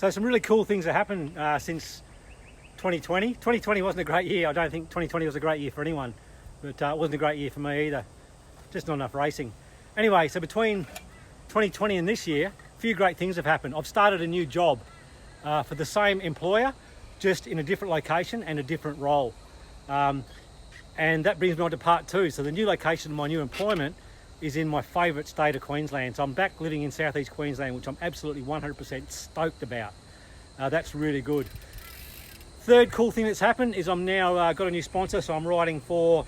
So some really cool things have happened since 2020. 2020 wasn't a great year. I don't think 2020 was a great year for anyone, but it wasn't a great year for me either. Just not enough racing. Anyway, so between 2020 and this year, a few great things have happened. I've started a new job for the same employer, just in a different location and a different role. And that brings me on to part two. So the new location of my new employment is in my favourite state of Queensland. So I'm back living in southeast Queensland, which I'm absolutely 100% stoked about. That's really good. Third cool thing that's happened is I'm now got a new sponsor, so I'm riding for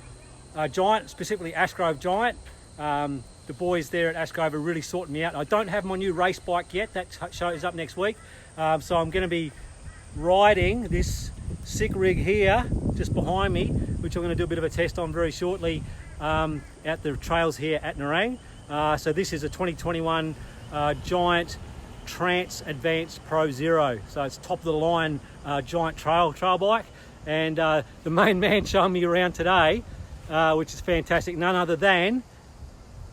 Giant, specifically Ashgrove Giant. The boys there at Ashgrove are really sorting me out. I don't have my new race bike yet. That shows up next week. So I'm going to be riding this sick rig here just behind me, which I'm going to do a bit of a test on very shortly at the trails here at Nerang. So this is a 2021 Giant Trance Advanced Pro Zero. So it's top of the line Giant trail bike, and the main man showing me around today, which is fantastic, none other than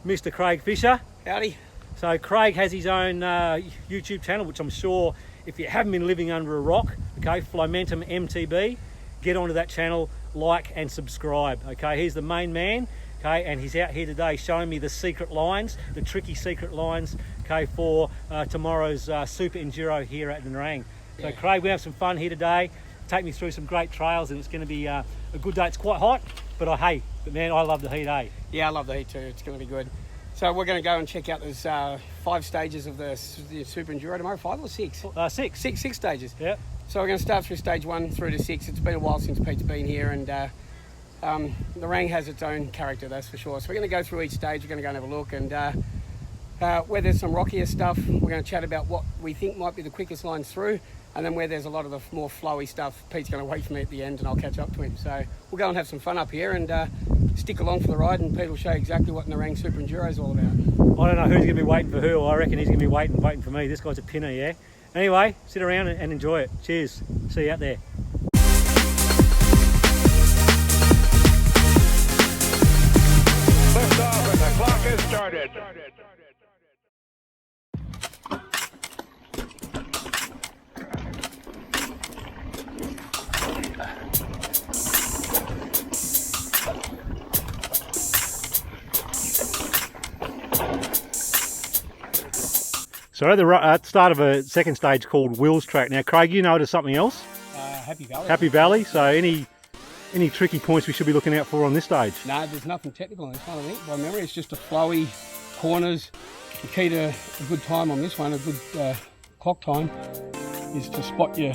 Mr. Craig Fisher. Howdy. So Craig has his own YouTube channel, which I'm sure if you haven't been living under a rock, okay, Flomentum MTB, get onto that channel, like and subscribe. Okay, he's the main man, okay, and he's out here today showing me the secret lines, the tricky secret lines, okay, for tomorrow's Super Enduro here at Nerang. So Craig, we have some fun here today. Take me through some great trails, and it's going to be a good day. It's quite hot, but man, I love the heat, eh? Yeah, I love the heat too. It's going to be good. So we're going to go and check out those 5 stages of the Super Enduro tomorrow. 5 or 6? 6. 6 stages. Yep. So we're going to start through stage 1 through to 6. It's been a while since Pete's been here, and Nerang has its own character, that's for sure. So we're going to go through each stage. We're going to go and have a look, and where there's some rockier stuff, we're going to chat about what we think might be the quickest lines through, and then where there's a lot of the more flowy stuff, Pete's going to wait for me at the end and I'll catch up to him. So we'll go and have some fun up here and stick along for the ride, and Pete will show you exactly what Nerang Super Enduro is all about. I don't know who's going to be waiting for who. I reckon he's going to be waiting for me. This guy's a pinner, yeah? Anyway, sit around and enjoy it. Cheers. See you out there. Lift off and the clock has started. So at the start of a second stage called Will's Track. Now, Craig, you noticed something else? Happy Valley. Happy Valley. So any tricky points we should be looking out for on this stage? No, there's nothing technical on this one, I think. By memory, it's just a flowy corners. The key to a good time on this one, a good clock time, is to spot your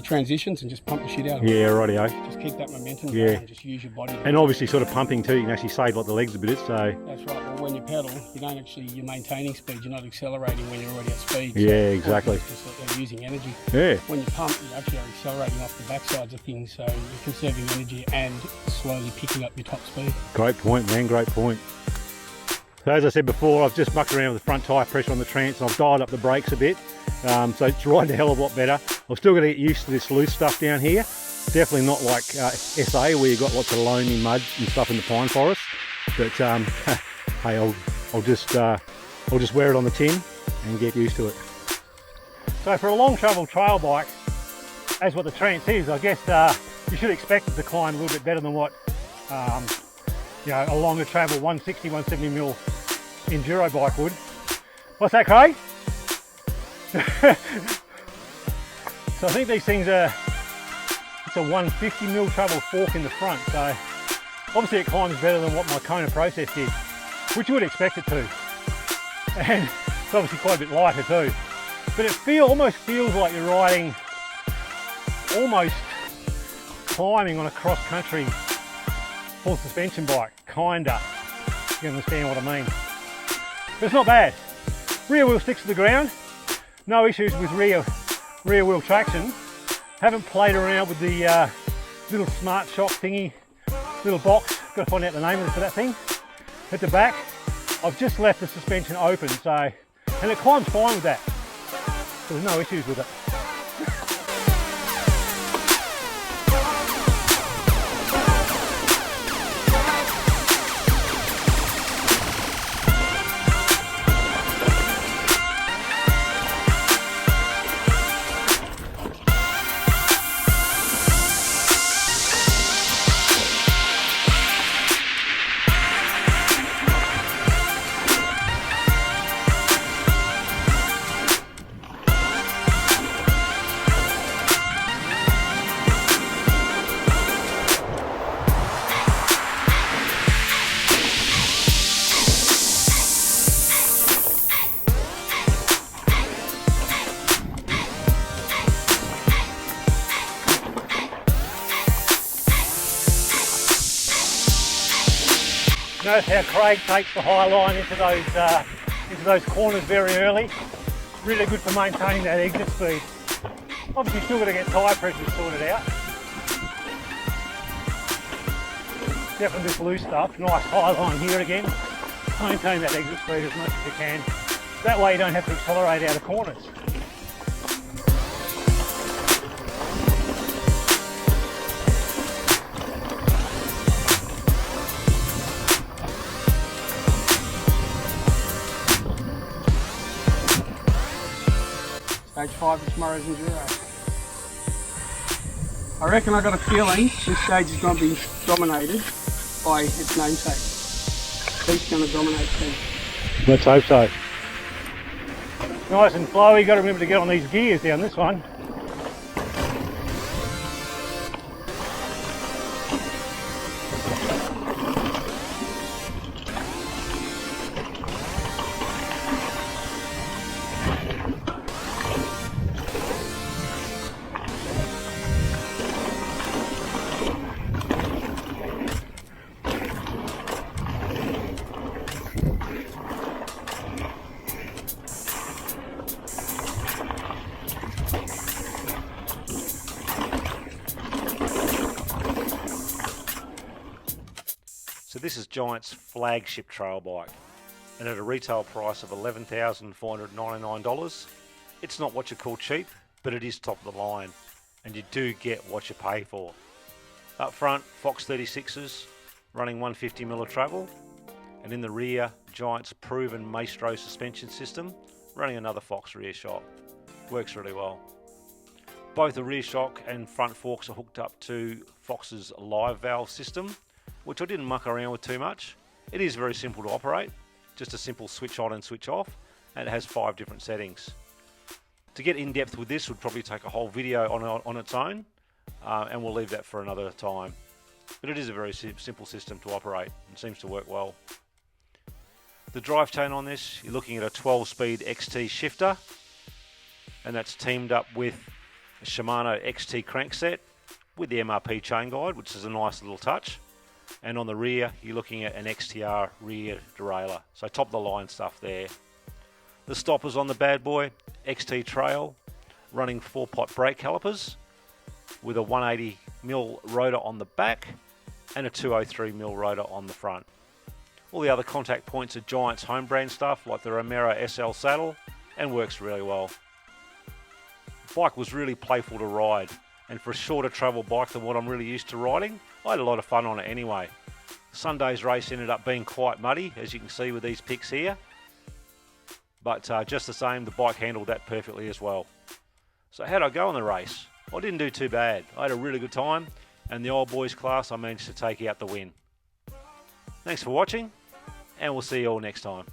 transitions and just pump the shit out of it. Yeah, rightio. Just keep that momentum Yeah. going and just use your body. And obviously sort of pumping too, you can actually save like the legs a bit, so... That's right. Well, when you pedal, you're maintaining speed. You're not accelerating when you're already at speed. Yeah, So exactly. it's just using energy. Yeah. When you pump, you actually are accelerating off the backsides of things, so you're conserving energy and slowly picking up your top speed. Great point, man, great point. So as I said before, I've just mucked around with the front tyre pressure on the Trance, and I've dialed up the brakes a bit. So it's riding a hell of a lot better. I've still got to get used to this loose stuff down here. Definitely not like SA, where you've got lots of loamy mud and stuff in the pine forest. But hey, I'll just wear it on the tin and get used to it. So for a long travel trail bike, as what the Trance is, I guess you should expect it to climb a little bit better than what a longer travel 160, 170 mil enduro bike would. What's that, Craig? So I think these things it's a 150 mil travel fork in the front, so obviously it climbs better than what my Kona Process did, which you would expect it to. And it's obviously quite a bit lighter too. But it almost feels like you're riding, almost climbing on a cross-country full suspension bike, kinda. You understand what I mean. But it's not bad. Rear wheel sticks to the ground. No issues with rear wheel traction. Haven't played around with the little smart shock thingy, little box. Got to find out the name of it for that thing. At the back, I've just left the suspension open, and it climbs fine with that. So there's no issues with it. Notice how Craig takes the high line into those corners very early. Really good for maintaining that exit speed. Obviously still got to get tyre pressure sorted out. Definitely this loose stuff. Nice high line here again. Maintain that exit speed as much as you can. That way you don't have to accelerate out of corners. Stage 5 of tomorrow's Enduro. I reckon I got a feeling this stage is going to be dominated by its namesake. Pete's going to dominate things. Let's hope so. Nice and flowy, got to remember to get on these gears down this one. So this is Giant's flagship trail bike, and at a retail price of $11,499. It's not what you call cheap, but it is top of the line, and you do get what you pay for. Up front, Fox 36s running 150mm of travel, and in the rear, Giant's proven Maestro suspension system running another Fox rear shock. Works really well. Both the rear shock and front forks are hooked up to Fox's live valve system, which I didn't muck around with too much. It is very simple to operate, just a simple switch on and switch off, and it has 5 different settings. To get in depth with this would probably take a whole video on its own, and we'll leave that for another time. But it is a very simple system to operate and seems to work well. The drivetrain on this, you're looking at a 12-speed XT shifter, and that's teamed up with a Shimano XT crankset with the MRP chain guide, which is a nice little touch. And on the rear, you're looking at an XTR rear derailleur. So top of the line stuff there. The stoppers on the bad boy, XT Trail, running 4-pot brake calipers with a 180mm rotor on the back and a 203mm rotor on the front. All the other contact points are Giant's home brand stuff like the Romero SL saddle, and works really well. The bike was really playful to ride, and for a shorter travel bike than what I'm really used to riding, I had a lot of fun on it anyway. Sunday's race ended up being quite muddy, as you can see with these pics here. But just the same, the bike handled that perfectly as well. So how'd I go on the race? Well, I didn't do too bad. I had a really good time, and the old boys class I managed to take out the win. Thanks for watching, and we'll see you all next time.